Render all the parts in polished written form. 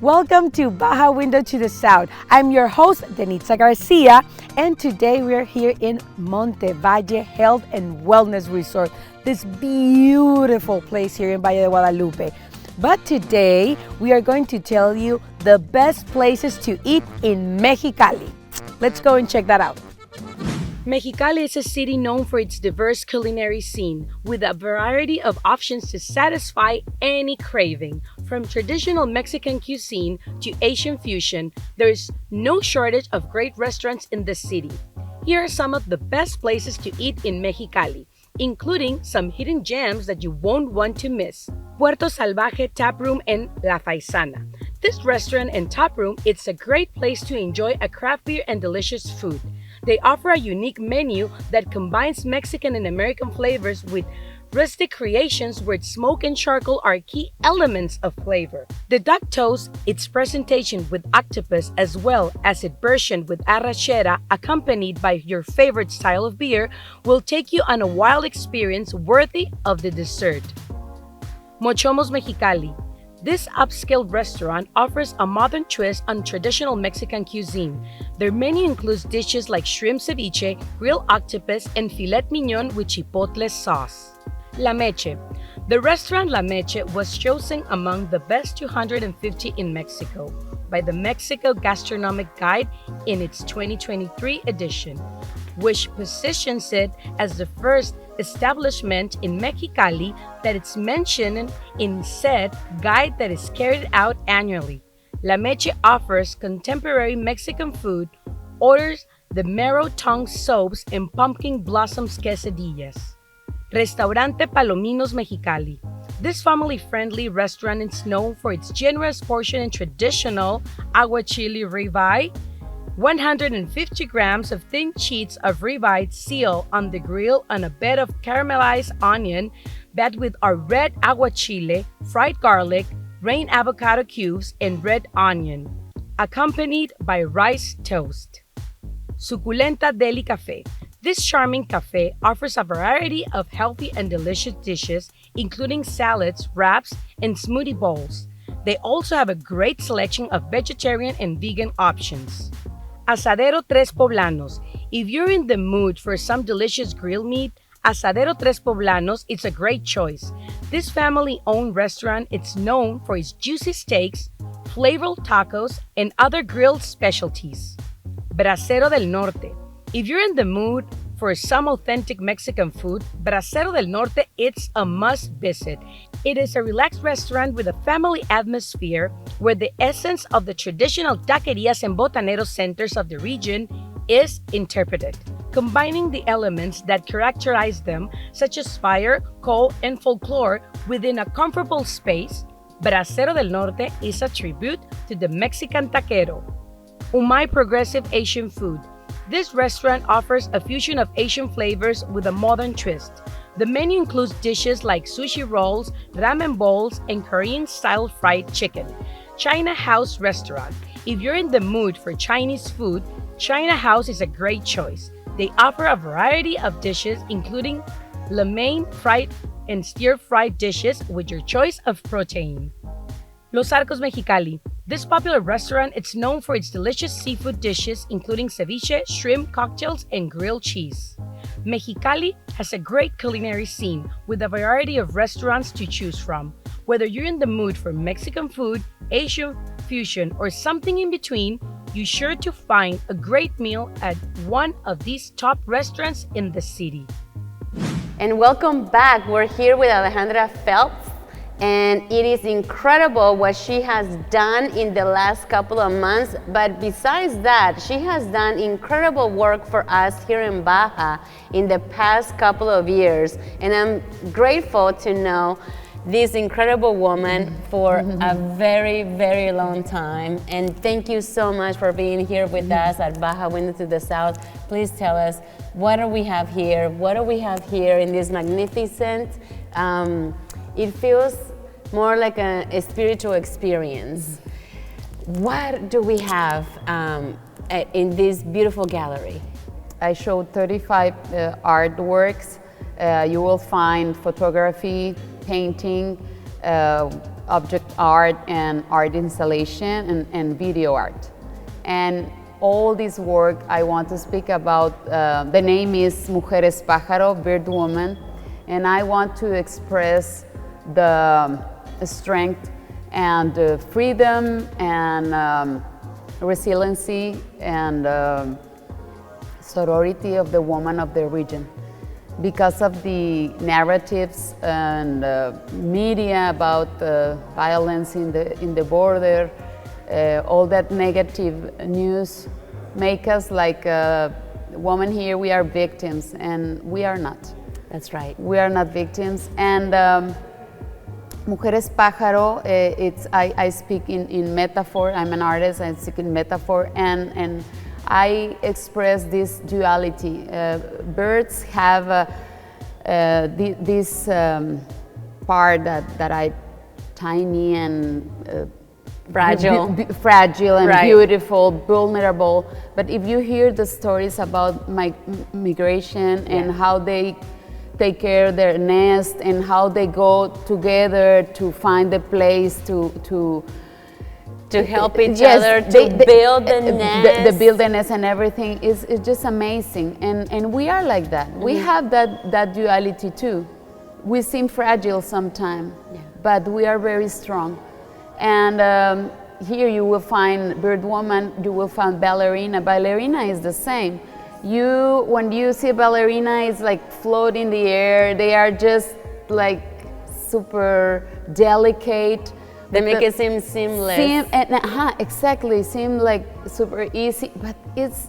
Welcome to Baja Window to the South. I'm your host, Denisse Garcia, and today we are here in Monte Valle Health and Wellness Resort, this beautiful place here in Valle de Guadalupe. But today we are going to tell you the best places to eat in Mexicali. Let's go and check that out. Mexicali is a city known for its diverse culinary scene, with a variety of options to satisfy any craving. From traditional Mexican cuisine to Asian fusion, there is no shortage of great restaurants in the city. Here are some of the best places to eat in Mexicali, including some hidden gems that you won't want to miss. Puerto Salvaje Tap Room and La Faisana. This restaurant and tap room, it's a great place to enjoy a craft beer and delicious food. They offer a unique menu that combines Mexican and American flavors with rustic creations where smoke and charcoal are key elements of flavor. The duck toast, its presentation with octopus as well as its version with arrachera accompanied by your favorite style of beer, will take you on a wild experience worthy of the dessert. Mochomos Mexicali. This upscale restaurant offers a modern twist on traditional Mexican cuisine. Their menu includes dishes like shrimp ceviche, grilled octopus, and filet mignon with chipotle sauce. La Meche. The restaurant La Meche was chosen among the best 250 in Mexico by the Mexico Gastronomic Guide in its 2023 edition, which positions it as the first establishment in Mexicali that is mentioned in said guide that is carried out annually. La Meche offers contemporary Mexican food, orders the marrow tongue soaps and pumpkin blossoms quesadillas. Restaurante Palominos Mexicali. This family-friendly restaurant is known for its generous portion and traditional aguachile ribeye, 150 grams of thin sheets of ribeye sealed on the grill on a bed of caramelized onion, batted with our red aguachile, fried garlic, rain avocado cubes, and red onion, accompanied by rice toast. Suculenta Deli Cafe. This charming cafe offers a variety of healthy and delicious dishes, including salads, wraps, and smoothie bowls. They also have a great selection of vegetarian and vegan options. Asadero Tres Poblanos. If you're in the mood for some delicious grilled meat, Asadero Tres Poblanos is a great choice. This family-owned restaurant is known for its juicy steaks, flavorful tacos, and other grilled specialties. Bracero del Norte. If you're in the mood for some authentic Mexican food, Bracero del Norte it's a must visit. It is a relaxed restaurant with a family atmosphere where the essence of the traditional taquerias and botaneros centers of the region is interpreted, combining the elements that characterize them, such as fire, coal, and folklore, within a comfortable space. Bracero del Norte is a tribute to the Mexican taquero. Umai Progressive Asian Food. This restaurant offers a fusion of Asian flavors with a modern twist. The menu includes dishes like sushi rolls, ramen bowls, and Korean-style fried chicken. China House Restaurant. If you're in the mood for Chinese food, China House is a great choice. They offer a variety of dishes, including lo mein, fried and stir-fried dishes with your choice of protein. Los Arcos Mexicali. This popular restaurant is known for its delicious seafood dishes, including ceviche, shrimp cocktails, and grilled cheese. Mexicali has a great culinary scene with a variety of restaurants to choose from. Whether you're in the mood for Mexican food, Asian fusion, or something in between, you're sure to find a great meal at one of these top restaurants in the city. And welcome back. We're here with Alejandra Phelps, and it is incredible what she has done in the last couple of months. But besides that, she has done incredible work for us here in Baja in the past couple of years. And I'm grateful to know this incredible woman for a very, very long time. And thank you so much for being here with us at Baja Window to the South. Please tell us, what do we have here? What do we have here in this magnificent, it feels more like a spiritual experience. What do we have in this beautiful gallery? I showed 35 artworks. You will find photography, painting, object art and art installation and video art. And all this work I want to speak about, the name is Mujeres Pájaro, Bird Woman, and I want to express the strength and freedom and resiliency and sorority of the woman of the region. Because of the narratives and media about violence in the border, all that negative news make us like women here, we are victims, and we are not. That's right. We are not victims. And Mujeres Pájaro, I speak in metaphor. I'm an artist, I speak in metaphor, and I express this duality. Birds have this part that I tiny and fragile, fragile and right. Beautiful, vulnerable. But if you hear the stories about migration and how they take care of their nest and how they go together to find a place to help each other to build the nest. The build the nest and everything is just amazing. And we are like that. Mm-hmm. We have that duality too. We seem fragile sometimes, but we are very strong. And here you will find bird woman, you will find ballerina. Ballerina is the same. When you see a ballerina, it's like float in the air. They are just like super delicate. They make it seem seamless. Exactly. Seem like super easy, but it's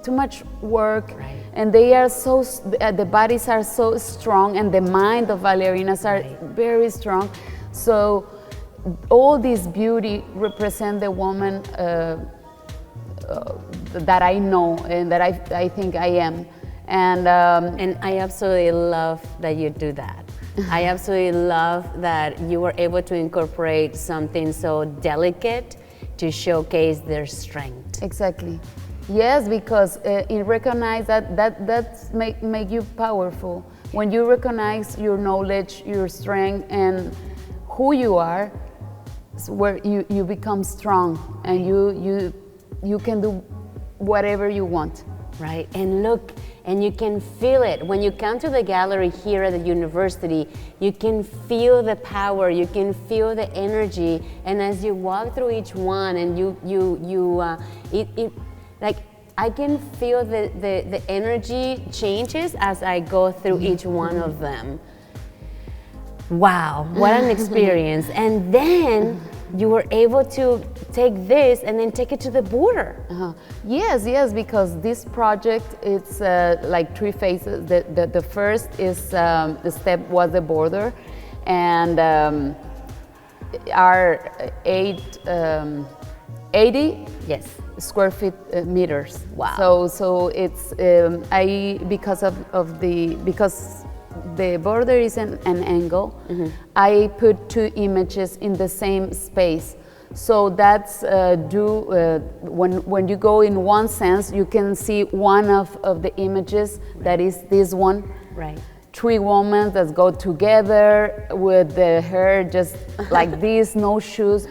too much work. Right. And they are so, the bodies are so strong, and the mind of ballerinas are very strong. So all this beauty represent the woman that I know and that I think I am. And I absolutely love that you do that. I absolutely love that you were able to incorporate something so delicate to showcase their strength. Exactly. Yes, because it recognize that's make you powerful. When you recognize your knowledge, your strength, and who you are, where you become strong, and you can do whatever you want. Right, and look, and you can feel it. When you come to the gallery here at the university, you can feel the power, you can feel the energy, and as you walk through each one, and like, I can feel the energy changes as I go through each one of them. Wow, what an experience. And then you were able to take this and then take it to the border. Yes, because this project, it's like three phases. The first is, the step was the border, and our 80 square feet meters. Wow. So it's because the border is an angle, I put two images in the same space. So that's when you go in one sense, you can see one of the images, that is this one. Right. Three women that go together with the hair just like this, no shoes,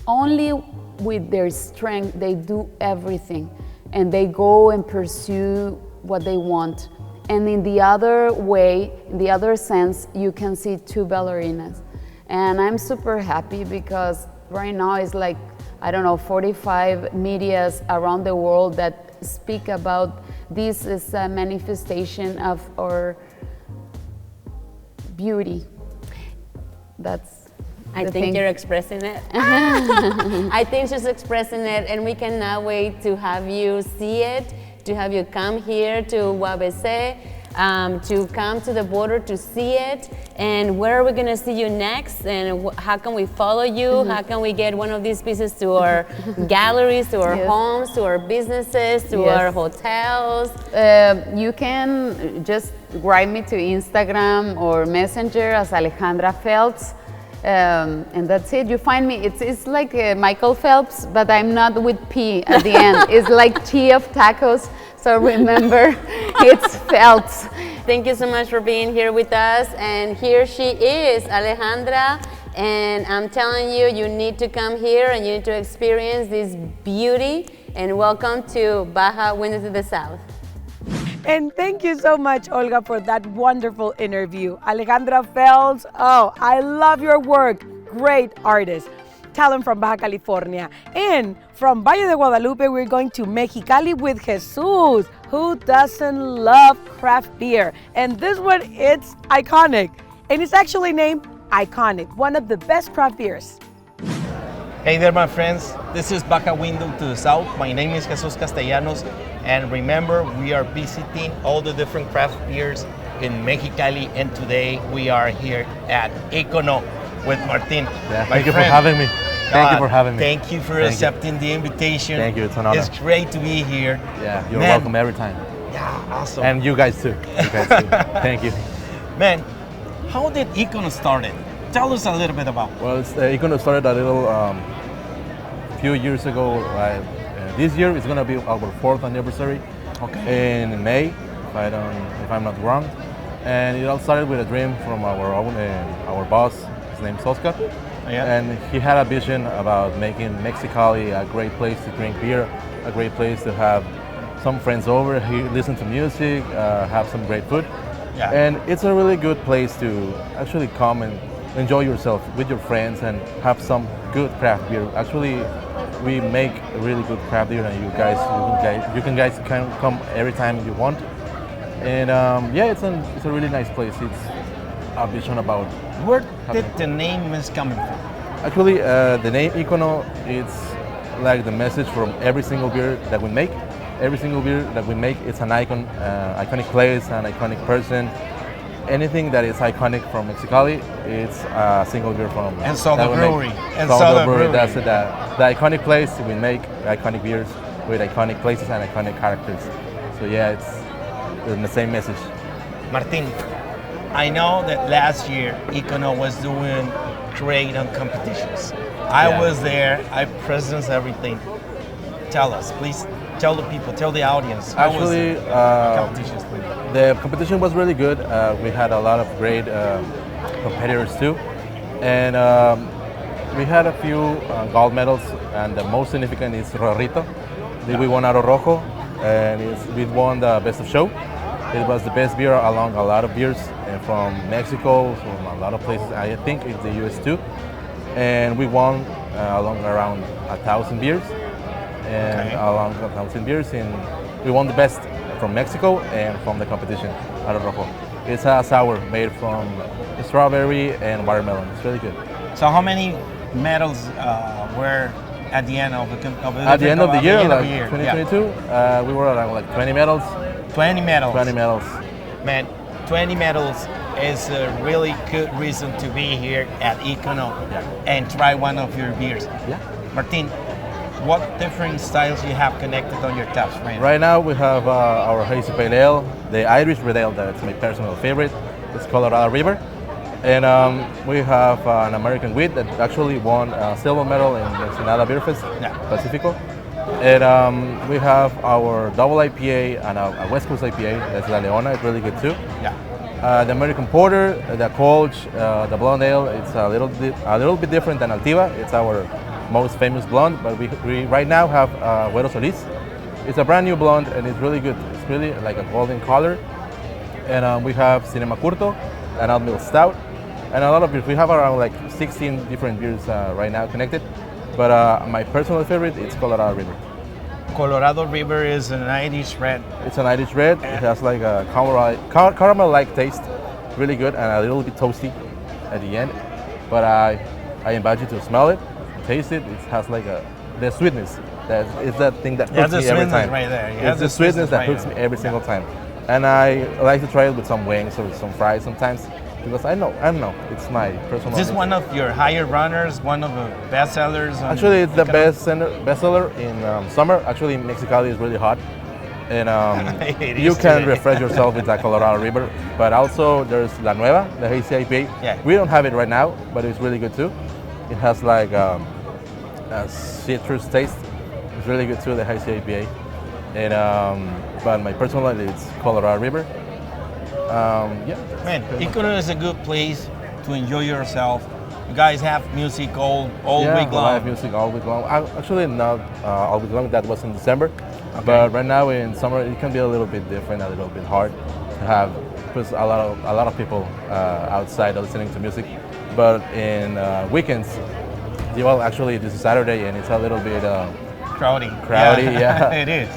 only with their strength, they do everything, and they go and pursue what they want. And in the other way, in the other sense, you can see two ballerinas. And I'm super happy because right now it's like, I don't know, 45 medias around the world that speak about this as a manifestation of our beauty. I think you're expressing it. I think she's expressing it, and we cannot wait to have you see it, to have you come here to UABC, to come to the border to see it. And where are we going to see you next? And how can we follow you? How can we get one of these pieces to our galleries, to our homes, to our businesses, to our hotels? You can just write me to Instagram or Messenger as Alejandra Phelps. And that's it. You find me. It's like Michael Phelps, but I'm not with P at the end. It's like T of tacos. So remember, it's Phelps. Thank you so much for being here with us. And here she is, Alejandra And I'm telling you, you need to come here and you need to experience this beauty. And welcome to Baja Window to the South. And thank you so much, Olga, for that wonderful interview. Alejandra Phelps, oh, I love your work. Great artist. Talent from Baja California. And from Valle de Guadalupe, we're going to Mexicali with Jesus. Who doesn't love craft beer? And this one, it's iconic. And it's actually named Iconic, one of the best craft beers. Hey there, my friends. This is Baja Window to the South. My name is Jesus Castellanos. And remember, we are visiting all the different craft beers in Mexicali. And today we are here at Icono with Martin. Yeah, thank you for having me. Thank you for having me. Thank you for accepting the invitation. Thank you, it's an honor. It's great to be here. Yeah, you're welcome every time. Yeah, awesome. And you guys too. Thank you. Man, how did Icono started? Tell us a little bit about. Well, Icono started a little few years ago. This year is gonna be our 4th anniversary. Okay. In May, if I'm not wrong. And it all started with a dream from our boss. His name's Oscar. Yeah. And he had a vision about making Mexicali a great place to drink beer, a great place to have some friends over, listen to music, have some great food. Yeah. And it's a really good place to actually come and enjoy yourself with your friends and have some good craft beer. Actually, we make a really good craft beer, and you guys can come every time you want. And yeah, it's a really nice place. It's a vision about. Where did the name is coming from? Actually, the name Icono, it's like the message from every single beer that we make. Every single beer that we make, it's an icon, iconic place, an iconic person. Anything that is iconic from Mexicali, it's a single beer from. And so the brewery. And so the brewery. That's it. The iconic place we make iconic beers with iconic places and iconic characters. So yeah, it's the same message. Martin, I know that last year Icono was doing great on competitions. I was there. I presenced everything. Tell us, please. Tell the people, tell the audience. Actually, competitions, please. The competition was really good. We had a lot of great competitors too, and we had a few gold medals. And the most significant is Rosarito. We won Aro Rojo, and we won the best of show. It was the best beer along a lot of beers from Mexico, from a lot of places. I think it's the US too, and we won along around 1,000 beers. And along 1,000 beers, and we won the best from Mexico and from the competition, Aro Rojo. It's a sour made from strawberry and watermelon. It's really good. So how many medals were at the end of the At the end of the year, like 2022, we were around like 20 medals. 20 medals. 20 medals. Man, 20 medals is a really good reason to be here at Icono and try one of your beers. Yeah. Martin, what different styles you have connected on your taps right now? Right now we have our hazy pale ale, the Irish red ale, that's my personal favorite. It's Colorado River. And we have an American wheat that actually won a silver medal in the Ensenada Beer Fest, Pacifico. And we have our double IPA and a West Coast IPA, that's La Leona, it's really good too. The American Porter, the Colch, the blonde ale, it's a little bit different than Altiva. It's our most famous blonde, but we right now have Güero Solís. It's a brand new blonde and it's really good. It's really like a golden color. And we have Cinema Curto, an oat milk stout, and a lot of beers. We have around like 16 different beers right now connected. But my personal favorite is Colorado River. Colorado River is an Irish red. It's an Irish red. It has like a caramel-like taste, really good, and a little bit toasty at the end. But I invite you to smell it. Taste it. It has like the sweetness. It's that thing that hooks me every time. Right there. It's the sweetness that hooks me every single time. And I like to try it with some wings or some fries sometimes because I don't know. It's my personal. Is this one of your higher runners? One of the best sellers? Actually, it's the bestseller in summer. Actually, Mexicali is really hot, and you can refresh yourself with that Colorado River. But also, there's La Nueva, the hazy IPA. Yeah. We don't have it right now, but it's really good too. It has like a citrus taste. It's really good too, the hazy IPA. And but my personal is Colorado River. Yeah. Man, Icono is a good place to enjoy yourself, you guys have music all Yeah, week long. live music all week long. Actually, not all week long. That was in December. Okay. But right now in summer, it can be a little bit different, a little bit hard to have, because a lot of people outside listening to music. But in weekends, well, actually this is Saturday, and it's a little bit Crowdy. crowdy. Yeah, It is.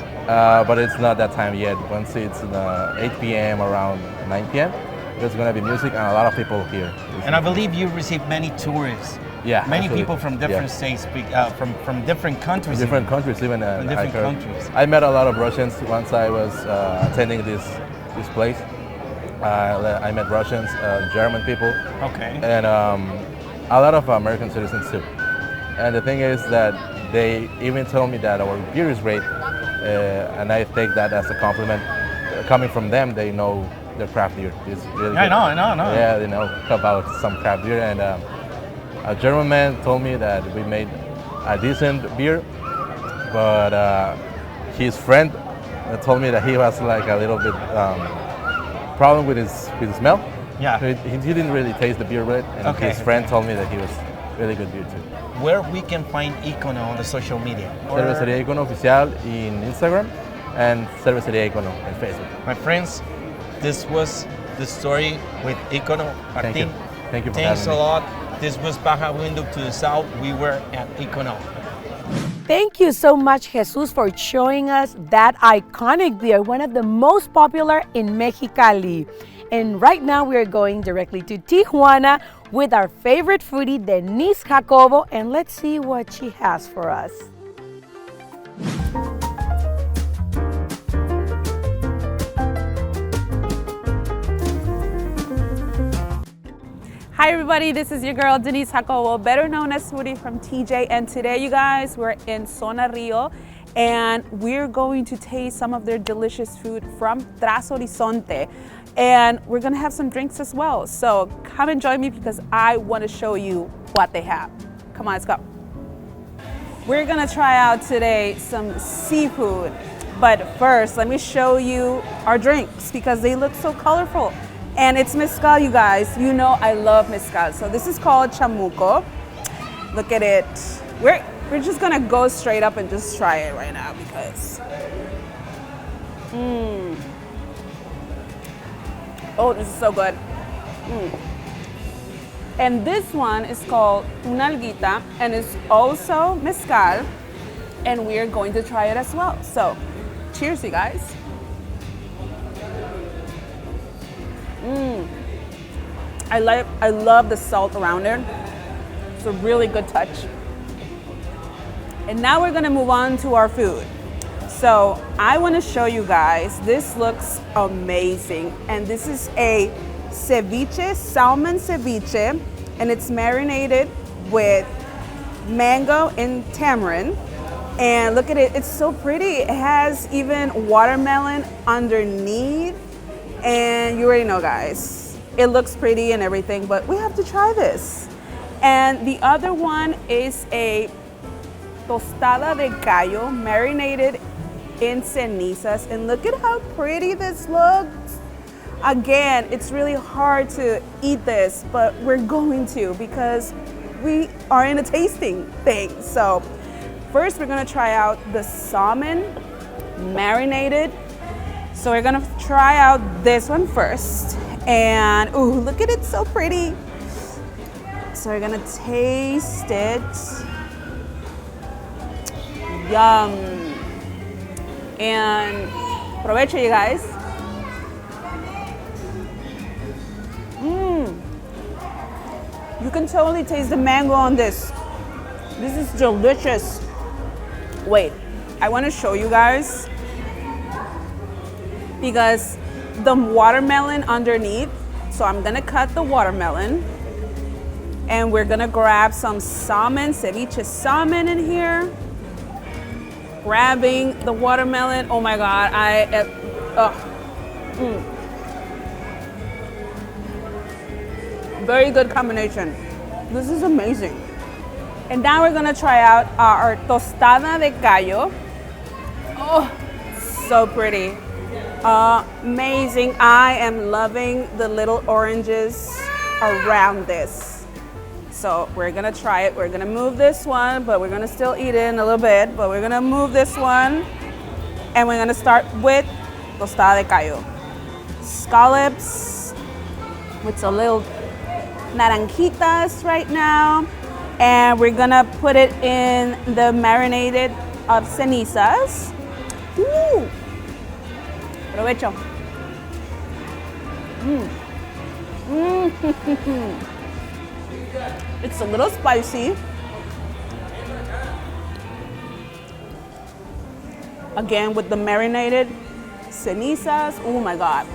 but it's not that time yet. Once it's 8 p.m. around 9 p.m., there's gonna be music and a lot of people here. And I believe you received many tourists. Yeah, Many actually, people from different states, from different countries. different countries, even From different countries. I met a lot of Russians once I was attending this place. I met Russians, German people, Okay. and a lot of American citizens too. And the thing is that they even told me that our beer is great, and I take that as a compliment. Coming from them, they know their craft beer is really good. I know. Yeah, they know about some craft beer, and a German man told me that we made a decent beer, but his friend told me that he was like a little bit problem with his smell. Yeah. He didn't really taste the beer right, and Okay. his friend told me that he was really good beer too. Where we can find Icono on the social media? Cervecería Icono Oficial in Instagram and Cervecería Icono in Facebook. My friends, this was the story with Icono. Thank you. Thank you for Thanks having a me. lot. This was Baja Window to the South. We were at Icono. Thank you so much, Jesus, for showing us that iconic beer, one of the most popular in Mexicali. And right now we are going directly to Tijuana with our favorite foodie, Denisse Jacobo, and let's see what she has for us. Hi everybody, this is your girl Denisse Jacobo, better known as Foodiefromtj, and today you guys we're in Zona Rio and we're going to taste some of their delicious food from Tras Horizonte, and we're gonna have some drinks as well. So come and join me because I want to show you what they have. Come on, let's go. We're gonna try out today some seafood, but first let me show you our drinks because they look so colorful. And it's mezcal, you guys. You know I love mezcal. So this is called chamuco. Look at it. We're just gonna go straight up and just try it right now because. Oh, this is so good. And this one is called una alguita, and it's also mezcal. And we are going to try it as well. So, cheers, you guys. I love the salt around it. It's a really good touch. And now we're gonna move on to our food. So I wanna show you guys, this looks amazing. And this is a ceviche, salmon ceviche, and it's marinated with mango and tamarind. And look at it, it's so pretty. It has even watermelon underneath. And you already know, guys, it looks pretty and everything, but we have to try this. And the other one is a tostada de gallo marinated in cenizas. And look at how pretty this looks. Again, it's really hard to eat this, but we're going to because we are in a tasting thing. So first we're gonna try out the salmon marinated. So we're gonna try out this one first. And ooh, look at it, so pretty. So we're gonna taste it. Yum. And provecho, you guys. You can totally taste the mango on this. This is delicious. Wait, I wanna show you guys because the watermelon underneath. So I'm gonna cut the watermelon and we're gonna grab some salmon, ceviche salmon in here. Grabbing the watermelon, oh my God, Very good combination. This is amazing. And now we're gonna try out our tostada de gallo. Oh, so pretty. Amazing. I am loving the little oranges around this. So we're gonna try it. We're gonna move this one, but we're gonna still eat it in a little bit, but we're gonna move this one. And we're gonna start with tostada de callo. Scallops with a little naranjitas right now. And we're gonna put it in the marinated of cenizas. Ooh. Provecho. It's a little spicy. Again, with the marinated cenizas. Oh my God.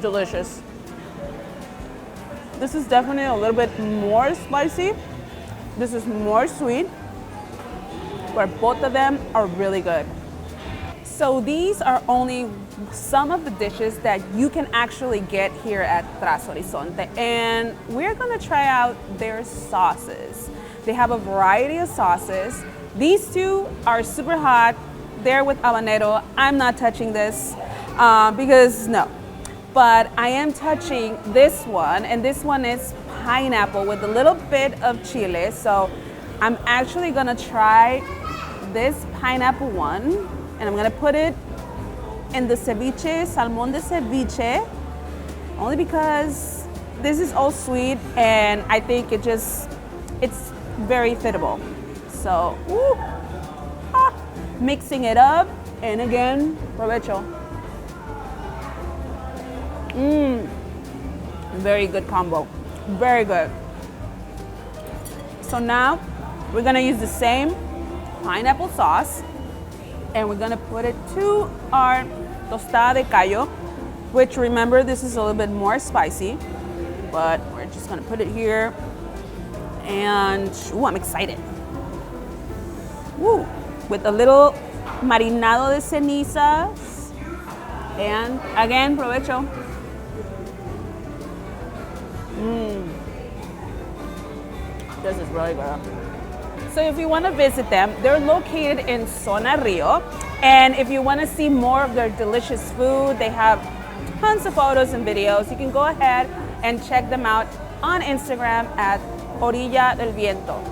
Delicious. This is definitely a little bit more spicy. This is more sweet, where both of them are really good. So these are only some of the dishes that you can actually get here at Tras Horizonte, and we're gonna try out their sauces. They have a variety of sauces. These two are super hot. They're with habanero. I'm not touching this because no. But I am touching this one, and this one is pineapple with a little bit of chile. So I'm actually gonna try this pineapple one, and I'm gonna put it in the ceviche, salmon de ceviche, only because this is all sweet, and I think it's very fittable. So, mixing it up, and again, provecho. Very good combo, very good. So now we're gonna use the same pineapple sauce, and we're gonna put it to our tostada de callo, which, remember, this is a little bit more spicy, but we're just gonna put it here. And I'm excited. With a little marinado de cenizas, and again, provecho. This is really good. So if you want to visit them, they're located in Zona Rio. And if you want to see more of their delicious food, they have tons of photos and videos. You can go ahead and check them out on Instagram at Orilla del Viento.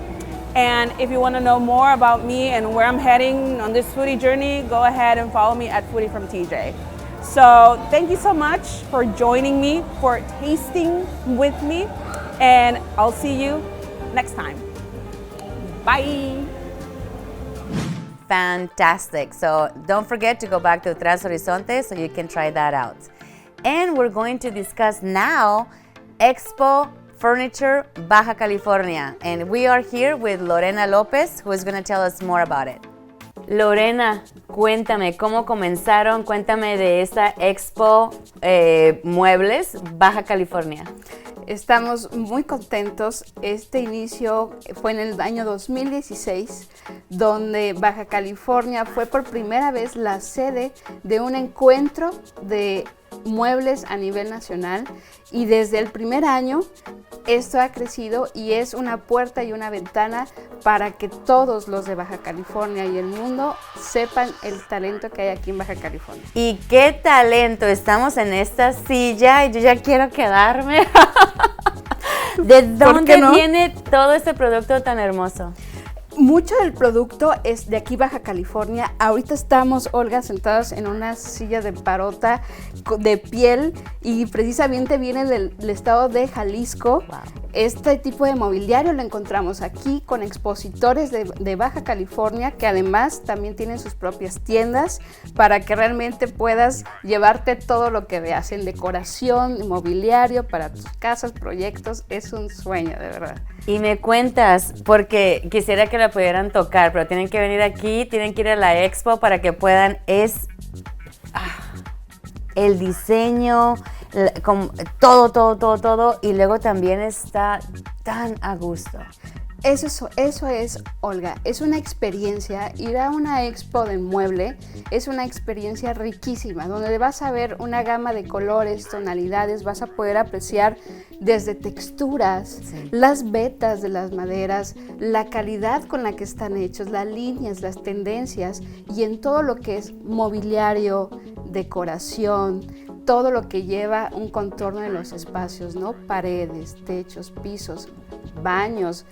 And if you want to know more about me and where I'm heading on this foodie journey, go ahead and follow me at Foodiefromtj. So thank you so much for joining me, for tasting with me, and I'll see you next time. Bye. Fantastic. So don't forget to go back to Tras Horizonte so you can try that out. And we're going to discuss now Expo Furniture Baja California. And we are here with Lorena Lopez, who is going to tell us more about it. Lorena, cuéntame cómo comenzaron, cuéntame de esta Expo Muebles Baja California. Estamos muy contentos. Este inicio fue en el año 2016, donde Baja California fue por primera vez la sede de un encuentro de muebles a nivel nacional, y desde el primer año esto ha crecido y es una puerta y una ventana para que todos los de Baja California y el mundo sepan el talento que hay aquí en Baja California. ¿Y qué talento? Estamos en esta silla y yo ya quiero quedarme. ¿De dónde viene todo este producto tan hermoso? Mucho del producto es de aquí, Baja California. Ahorita estamos, Olga, sentados en una silla de parota de piel, y precisamente viene del estado de Jalisco. Wow. Este tipo de mobiliario lo encontramos aquí con expositores de Baja California, que además también tienen sus propias tiendas para que realmente puedas llevarte todo lo que veas en decoración, mobiliario para tus casas, proyectos. Es un sueño, de verdad. Y me cuentas, porque quisiera que la pudieran tocar, pero tienen que venir aquí, tienen que ir a la expo para que puedan, el diseño, todo, y luego también está tan a gusto. Eso es, Olga, es una experiencia. Ir a una expo de mueble es una experiencia riquísima, donde vas a ver una gama de colores, tonalidades, vas a poder apreciar desde texturas, sí, las vetas de las maderas, la calidad con la que están hechos, las líneas, las tendencias, y en todo lo que es mobiliario, decoración, todo lo que lleva un contorno en los espacios, ¿no? Paredes, techos, pisos, baños.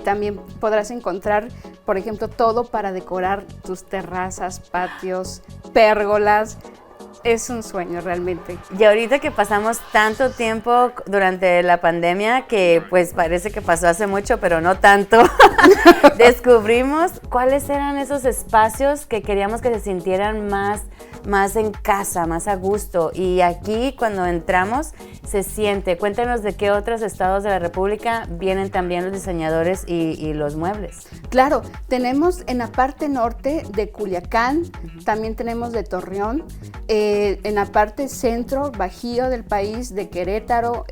También podrás encontrar, por ejemplo, todo para decorar tus terrazas, patios, pérgolas. Es un sueño realmente. Y ahorita que pasamos tanto tiempo durante la pandemia, que pues parece que pasó hace mucho, pero no tanto, descubrimos cuáles eran esos espacios que queríamos que se sintieran más en casa, más a gusto. Y aquí cuando entramos se siente. Cuéntanos de qué otros estados de la República vienen también los diseñadores y los muebles. Claro, tenemos en la parte norte de Culiacán, también tenemos de Torreón, en la parte centro, bajío del país, de Querétaro,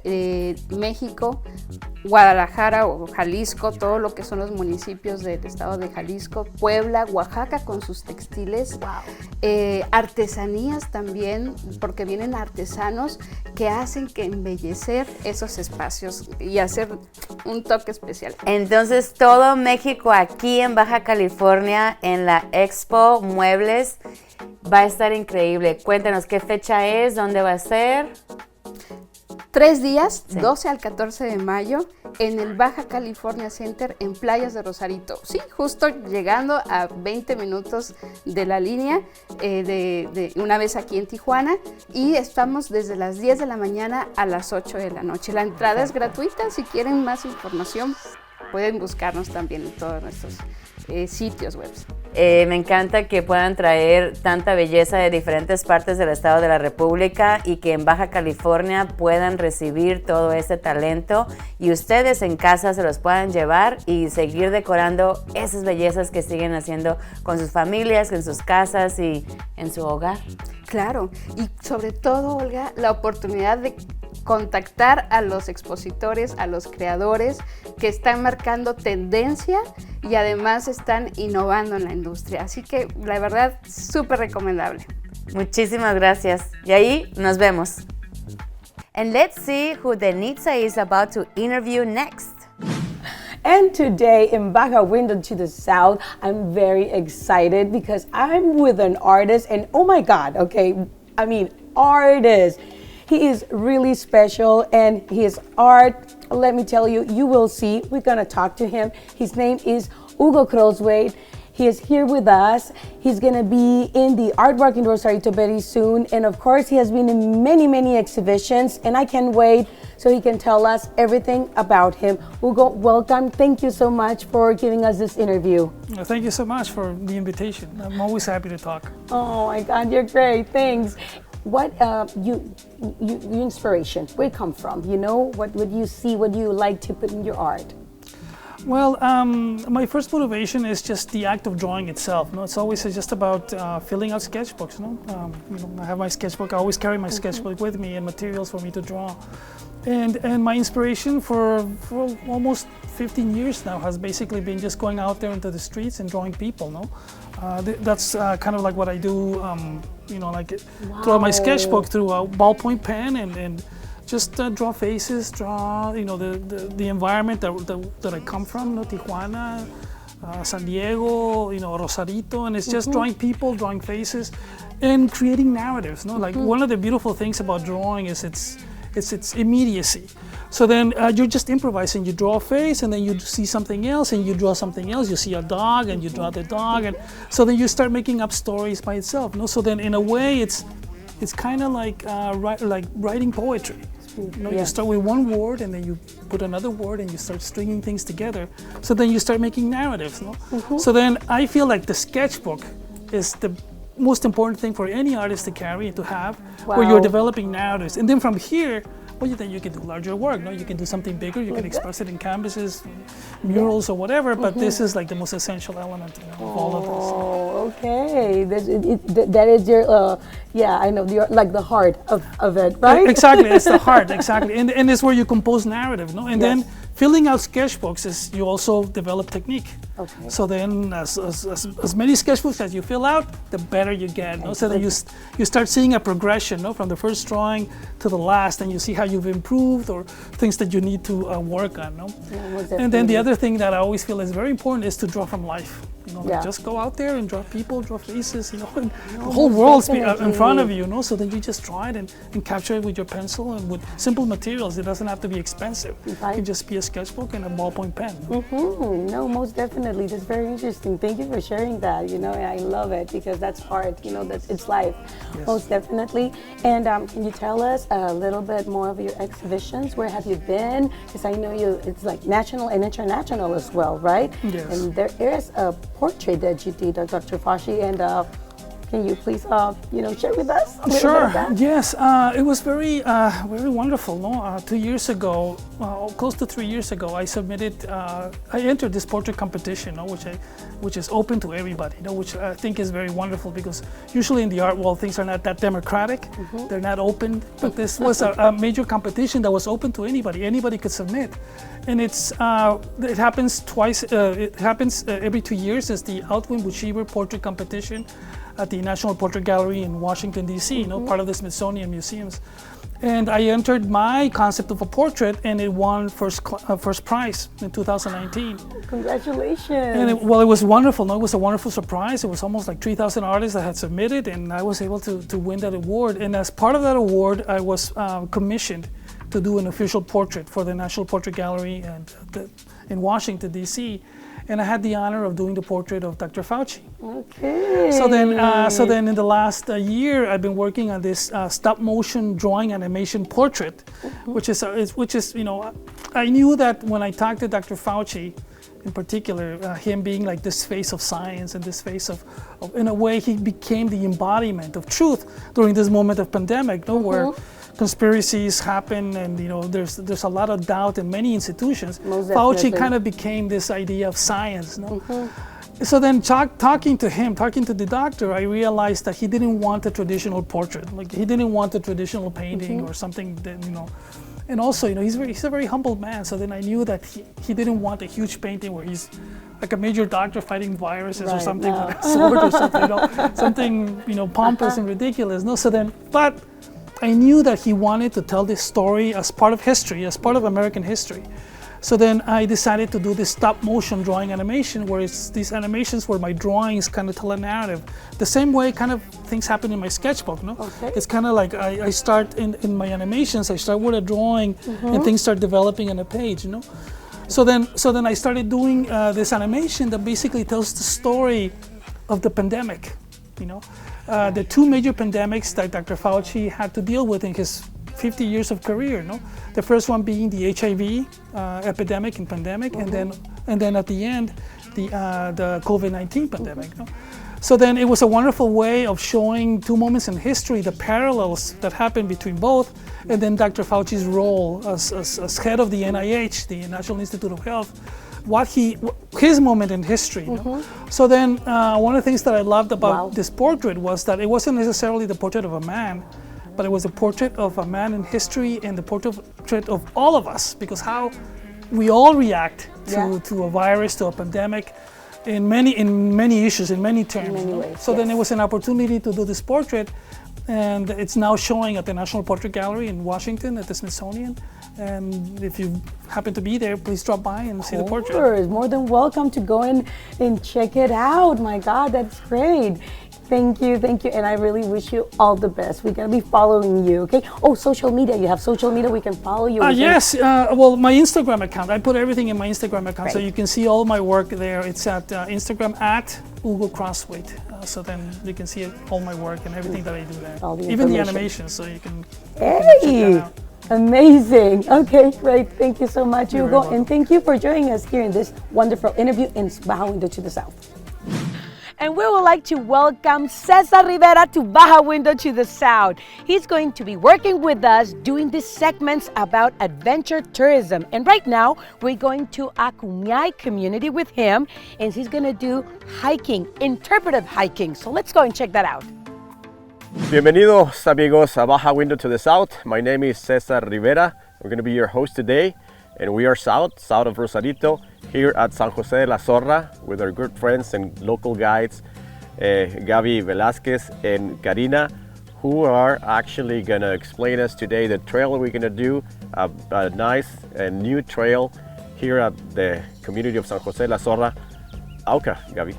México, Guadalajara o Jalisco, todo lo que son los municipios del estado de Jalisco, Puebla, Oaxaca con sus textiles, artesanías también, porque vienen artesanos que hacen que embellecer esos espacios y hacer un toque especial. Entonces todo México aquí en Baja California en la Expo Muebles va a estar increíble. Cuéntanos qué fecha es, dónde va a ser. 3 días, Sí. 12 al 14 de mayo, en el Baja California Center en Playas de Rosarito. Sí, justo llegando a 20 minutos de la línea, de una vez aquí en Tijuana, y estamos desde las 10 de la mañana a las 8 de la noche. La entrada es gratuita. Si quieren más información, pueden buscarnos también en todos nuestros sitios web. Me encanta que puedan traer tanta belleza de diferentes partes del estado de la República y que en Baja California puedan recibir todo este talento y ustedes en casa se los puedan llevar y seguir decorando esas bellezas que siguen haciendo con sus familias, en sus casas y en su hogar. Claro, y sobre todo, Olga, la oportunidad de contactar a los expositores, a los creadores que están marcando tendencia y además están innovando en la industria. Así que la verdad, súper recomendable. Muchísimas gracias. Y ahí nos vemos. And let's see who Denisse is about to interview next. And today in Baja Window to the South, I'm very excited because I'm with an artist and oh my God, okay, I mean artist. He is really special and his art, let me tell you, you will see, we're gonna talk to him. His name is Hugo Croswade. He is here with us. He's gonna be in the artwork in Rosarito very soon. And of course, he has been in many, many exhibitions and I can't wait so he can tell us everything about him. Hugo, welcome. Thank you so much for giving us this interview. Well, thank you so much for the invitation. I'm always happy to talk. Oh my God, you're great. Thanks. What your inspiration? Where it come from? You know, what would you see? What do you like to put in your art? Well, my first motivation is just the act of drawing itself. No, it's always just about filling out sketchbooks. No, I have my sketchbook. I always carry my sketchbook with me and materials for me to draw. And my inspiration for almost 15 years now has basically been just going out there into the streets and drawing people. No, that's kind of like what I do. Through my sketchbook through a ballpoint pen and just draw faces, draw the environment that I come from, Tijuana, San Diego, Rosarito, and it's just drawing people, drawing faces, and creating narratives. One of the beautiful things about drawing is its immediacy. So then you're just improvising. You draw a face, and then you see something else, and you draw something else. You see a dog, and you draw the dog, and so then you start making up stories by itself. So then, in a way, it's kind of like writing poetry. You start with one word, and then you put another word, and you start stringing things together. So then you start making narratives. So then I feel like the sketchbook is the most important thing for any artist to carry and to have, where you're developing narratives. And then from here, then you can do larger work. You can do something bigger. You can express it in canvases, murals, or whatever. But this is like the most essential element of all of this. Oh, okay. That is your, I know, like the heart of it, right? Exactly, it's the heart, exactly. And it's where you compose narrative, no? And then filling out sketchbooks is you also develop technique. Okay. So then as many sketchbooks as you fill out, the better you get. No? So then you start seeing a progression, no? From the first drawing to the last, and you see how you've improved or things that you need to work on. No? Yeah, and then the other thing that I always feel is very important is to draw from life. You know, like just go out there and draw people, draw faces, you know, and the whole world's in front of you, you know, so then you just draw it and capture it with your pencil and with simple materials. It doesn't have to be expensive. Right. It can just be a sketchbook and a ballpoint pen. No, most definitely. That's very interesting. Thank you for sharing that, you know, and I love it because that's art, you know, it's life. Yes. Most definitely. And can you tell us a little bit more of your exhibitions? Where have you been? Because I know it's like national and international as well, right? Yes. And there is a portrait that you did of Dr. Fauci, and can you please, share with us a little bit of that? Yes, it was very wonderful. No, 2 years ago, close to 3 years ago, I entered this portrait competition, which is open to everybody. Which I think is very wonderful because usually in the art world things are not that democratic. They're not open, but this was a major competition that was open to anybody. Anybody could submit, and it happens twice. It happens every 2 years. It's the Altwin Bushiber Portrait Competition at the National Portrait Gallery in Washington, D.C., part of the Smithsonian Museums. And I entered my concept of a portrait, and it won first prize in 2019. Congratulations. And it was wonderful. No? It was a wonderful surprise. It was almost like 3,000 artists that had submitted, and I was able to win that award. And as part of that award, I was commissioned to do an official portrait for the National Portrait Gallery in Washington, D.C., and I had the honor of doing the portrait of Dr. Fauci. Okay. So then in the last year, I've been working on this stop motion drawing animation portrait, which is I knew that when I talked to Dr. Fauci, in particular, him being like this face of science and this face of in a way, he became the embodiment of truth during this moment of pandemic, where conspiracies happen, and there's a lot of doubt in many institutions. Fauci kind of became this idea of science. So then talking to the doctor, I realized that he didn't want a traditional portrait. Like he didn't want a traditional painting or something that, and also, he's a very humble man. So then I knew that he didn't want a huge painting where he's like a major doctor fighting viruses or something with a sword or something, something, pompous and ridiculous. But I knew that he wanted to tell this story as part of history, as part of American history. So then I decided to do this stop motion drawing animation, where it's these animations where my drawings kind of tell a narrative. The same way kind of things happen in my sketchbook, Okay. It's kind of like I start in my animations, I start with a drawing and things start developing on a page, So then I started doing this animation that basically tells the story of the pandemic, the two major pandemics that Dr. Fauci had to deal with in his 50 years of career. The first one being the HIV epidemic and pandemic, and then at the end, the COVID-19 pandemic. So then it was a wonderful way of showing two moments in history, the parallels that happened between both, and then Dr. Fauci's role as head of the NIH, the National Institute of Health, his moment in history. So then one of the things that I loved about this portrait was that it wasn't necessarily the portrait of a man, but it was a portrait of a man in history and the portrait of all of us, because how we all react to a virus, to a pandemic, in many issues, in many terms. In many ways, then it was an opportunity to do this portrait, and it's now showing at the National Portrait Gallery in Washington at the Smithsonian. And if you happen to be there, please drop by and see the portrait. More than welcome to go in and check it out. My God, that's great. Thank you. And I really wish you all the best. We're going to be following you, okay? Oh, social media. You have social media. We can follow you. Yes. My Instagram account. I put everything in my Instagram account, so you can see all my work there. It's at Instagram at Hugo Crossweight. So then you can see all my work and everything that I do there. Even the animations, so you can check that out. Amazing. Okay, great. Thank you so much, Hugo. And thank you for joining us here in this wonderful interview in Baja Window to the South. And we would like to welcome Cesar Rivera to Baja Window to the South. He's going to be working with us doing these segments about adventure tourism. And right now, we're going to a Kumiai community with him, and he's going to do hiking, interpretive hiking. So let's go and check that out. Bienvenidos amigos a Baja Window to the South. My name is Cesar Rivera. We're going to be your host today, and we are south of Rosarito, here at San Jose de la Zorra with our good friends and local guides, Gaby Velasquez and Karina, who are actually gonna explain us today the trail we're gonna do, a nice and new trail here at the community of San Jose de la Zorra. Auca, Gaby.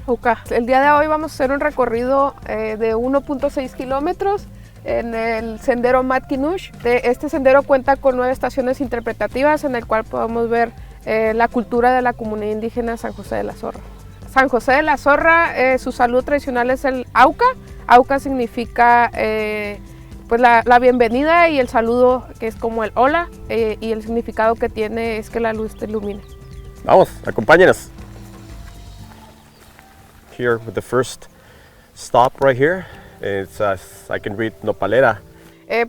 Auca. El día de hoy vamos a hacer un recorrido de 1.6 kilómetros en el sendero Matkinush. Este sendero cuenta con 9 estaciones interpretativas en el cual podemos ver la cultura de la comunidad indígena San José de la Zorra. San José de la Zorra, su saludo tradicional es el Auca. Auca significa pues la bienvenida y el saludo, que es como el hola, y el significado que tiene es que la luz te ilumine. Vamos, acompáñenos. Here with the first stop right here, it's I can read Nopalera.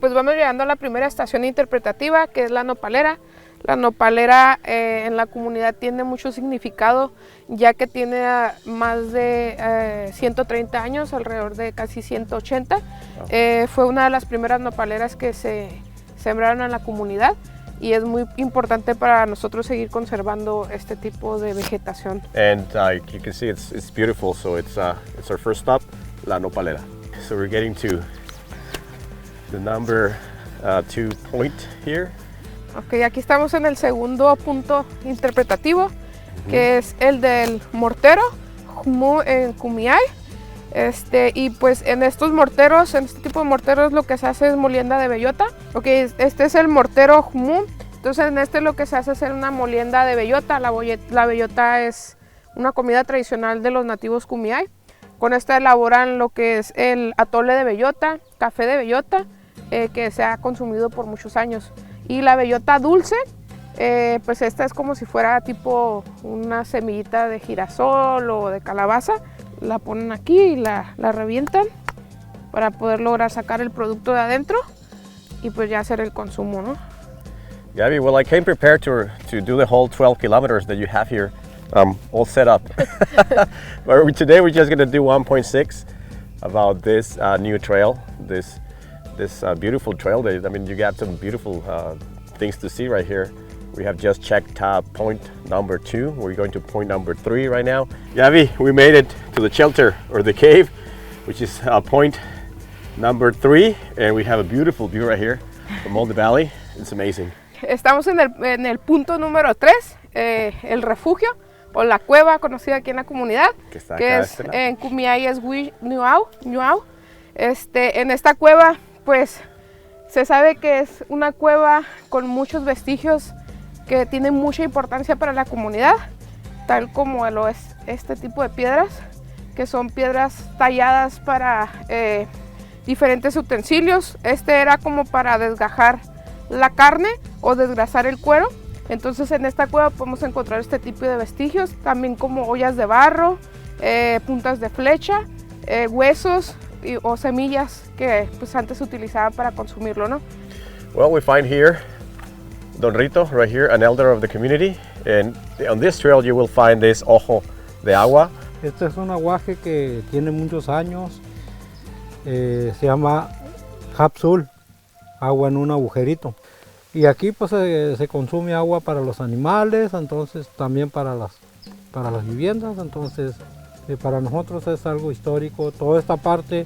Pues vamos llegando a la primera estación interpretativa, que es la nopalera. La nopalera en la comunidad tiene mucho significado, ya que tiene más de 130 años, alrededor de casi 180. Fue una de las primeras nopaleras que se sembraron en la comunidad y es muy importante para nosotros seguir conservando este tipo de vegetación. And you can see it's beautiful, so it's our first stop, La Nopalera. So we're getting to the number 2 point here. Ok, aquí estamos en el segundo punto interpretativo, que es el del mortero en Kumiai. Y pues en estos morteros, en este tipo de morteros, lo que se hace es molienda de bellota. Ok, este es el mortero Humu. Entonces en este lo que se hace es hacer una molienda de bellota. La bellota es una comida tradicional de los nativos Kumiai. Con esta elaboran lo que es el atole de bellota, café de bellota, que se ha consumido por muchos años. Y la bellota dulce, pues esta es como si fuera tipo una semillita de girasol o de calabaza. La ponen aquí y la revientan para poder lograr sacar el producto de adentro y pues ya hacer el consumo, ¿no? Gaby, well, I came prepared to do the whole 12 kilometers that you have here, all set up. But today we're just going to do 1.6 about this new trail, this beautiful trail. I mean, you got some beautiful things to see right here. We have just checked point number 2. We're going to point number 3 right now. Gaby, we made it to the shelter or the cave, which is point number 3, and we have a beautiful view right here from all the valley. It's amazing. Estamos en el punto número 3, el refugio o la cueva conocida aquí en la comunidad, que es en Kumiai es Ñuau. En esta cueva, pues se sabe que es una cueva con muchos vestigios que tiene mucha importancia para la comunidad, tal como lo es este tipo de piedras, que son piedras talladas para diferentes utensilios. Este era como para desgajar la carne o desgrasar el cuero. Entonces en esta cueva podemos encontrar este tipo de vestigios, también como ollas de barro, puntas de flecha, huesos o semillas que pues antes se utilizaban para consumirlo, ¿no? Well, we find here Don Rito, right here, an elder of the community, and on this trail you will find this ojo de agua. Este es un aguaje que tiene muchos años, se llama Hapsul, agua en un agujerito. Y aquí pues se consume agua para los animales, entonces también para las viviendas, entonces para nosotros es algo histórico. Toda esta parte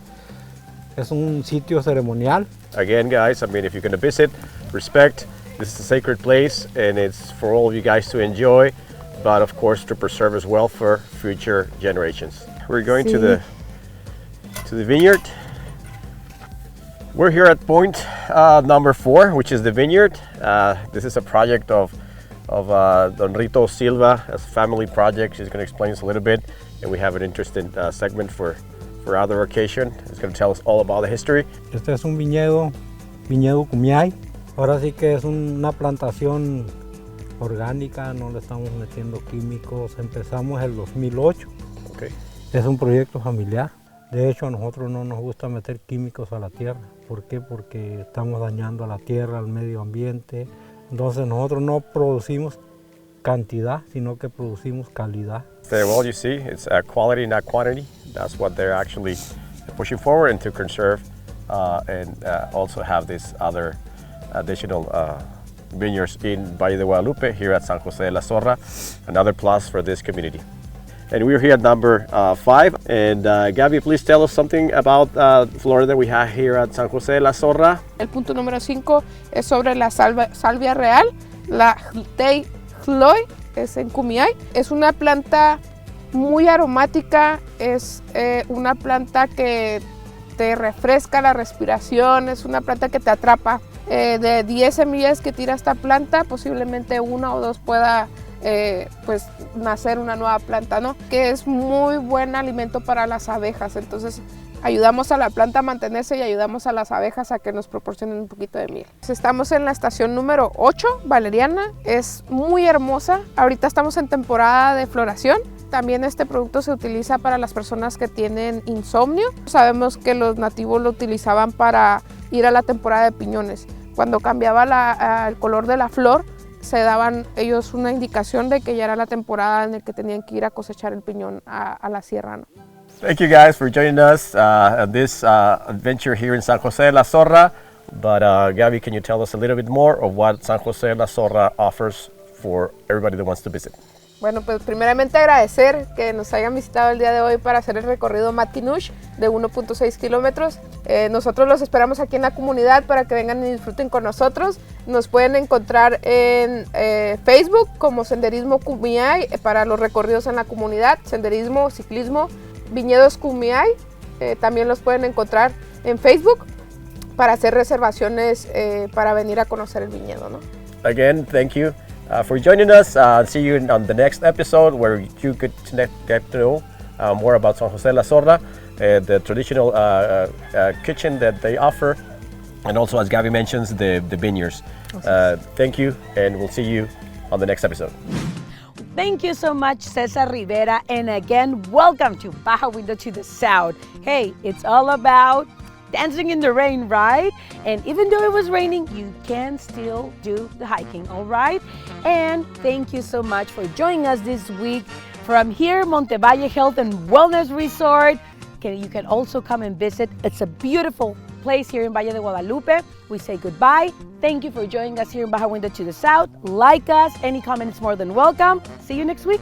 es un sitio ceremonial. Again, guys, I mean, if you're going to visit, respect. This is a sacred place, and it's for all of you guys to enjoy, but of course to preserve as well for future generations. We're going to the vineyard. We're here at point number 4, which is the vineyard. This is a project of Don Rito Silva, a family project. She's going to explain this a little bit, and we have an interesting segment for other occasion. It's going to tell us all about the history. Este es un viñedo Kumiai. Ahora sí que es una plantación orgánica, no le estamos metiendo químicos. Empezamos el 2008. Okay. Es un proyecto familiar. De hecho, a nosotros no nos gusta meter químicos a la tierra. ¿Por qué? Porque estamos dañando a la tierra, al medio ambiente. Entonces nosotros no producimos cantidad, sino que producimos calidad. Well, you see, it's quality, not quantity. That's what they're actually pushing forward, and to conserve and also have this other additional vineyards in Valle de Guadalupe here at San Jose de la Zorra. Another plus for this community. And we're here at number 5. And Gabby, please tell us something about Florida we have here at San Jose de la Zorra. El punto número 5 es sobre la salvia real, la Tei Hloi, es en Kumiai. Es una planta muy aromática, es una planta que te refresca la respiración, es una planta que te atrapa. De 10 semillas que tira esta planta, posiblemente 1 o 2 pueda pues nacer una nueva planta, ¿no? Que es muy buen alimento para las abejas. Entonces ayudamos a la planta a mantenerse y ayudamos a las abejas a que nos proporcionen un poquito de miel. Estamos en la estación número 8, Valeriana. Es muy hermosa. Ahorita estamos en temporada de floración. También este producto se utiliza para las personas que tienen insomnio. Sabemos que los nativos lo utilizaban para ir a la temporada de piñones. Cuando cambiaba el color de la flor, se daban ellos una indicación de que ya era la temporada en la que tenían que ir a cosechar el piñón a la sierra, ¿no? Thank you guys for joining us on this adventure here in San Jose de la Zorra. But Gabby, can you tell us a little bit more of what San Jose de la Zorra offers for everybody that wants to visit? Bueno, pues primeramente agradecer que nos hayan visitado el día de hoy para hacer el recorrido Matkinush de 1.6 kilómetros. Nosotros los esperamos aquí en la comunidad para que vengan y disfruten con nosotros. Nos pueden encontrar en Facebook como Senderismo Kumiai para los recorridos en la comunidad, senderismo, ciclismo, viñedos Kumiai. También los pueden encontrar en Facebook para hacer reservaciones para venir a conocer el viñedo, ¿no? Again, thank you for joining us. See you on the next episode where you could get to know more about San Jose de la Zorra, the traditional kitchen that they offer, and also, as Gabby mentions, the vineyards. Thank you, and we'll see you on the next episode. Thank you so much, Cesar Rivera. And again, welcome to Baja Window to the South. Hey, it's all about dancing in the rain, right? And even though it was raining, you can still do the hiking, all right? And thank you so much for joining us this week from here, Montevalle Health and Wellness Resort. You can also come and visit. It's a beautiful place here in Valle de Guadalupe. We say goodbye. Thank you for joining us here in Baja Window to the South. Like us. Any comment is more than welcome. See you next week.